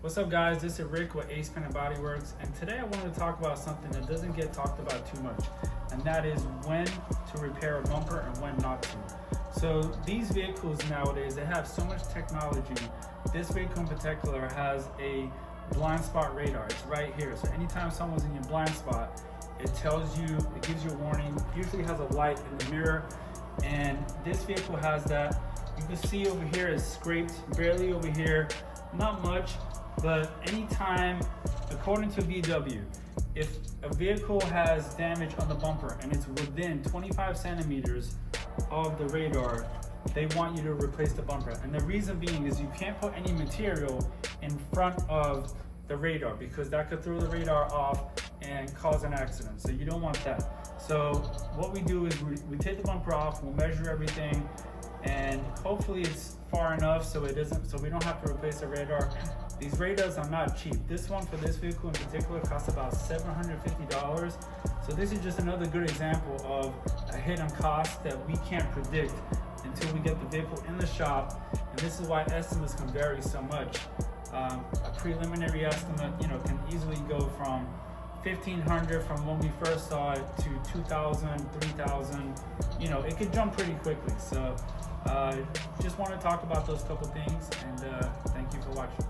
What's up guys, this is Rick with Ace Paint and Body Works, and today I wanted to talk about something that doesn't get talked about too much, and that is when to repair a bumper and when not to. So these vehicles nowadays, they have so much technology. This vehicle in particular has a blind spot radar. It's right here. So anytime someone's in your blind spot, it tells you, it gives you a warning. It usually has a light in the mirror, and this vehicle has that. You can see over here is scraped, barely over here, not much. But anytime, according to VW, if a vehicle has damage on the bumper and it's within 25 centimeters of the radar, they want you to replace the bumper. And the reason being is you can't put any material in front of the radar because that could throw the radar off and cause an accident. So you don't want that. So what we do is we take the bumper off, we'll measure everything, and hopefully it's far enough so we don't have to replace the radar. These radars are not cheap. This one for this vehicle in particular costs about $750. So this is just another good example of a hidden cost that we can't predict until we get the vehicle in the shop. And this is why estimates can vary so much. A preliminary estimate, can easily go from $1,500 from when we first saw it to $2,000, $3,000. It could jump pretty quickly. So just want to talk about those couple things, and thank you for watching.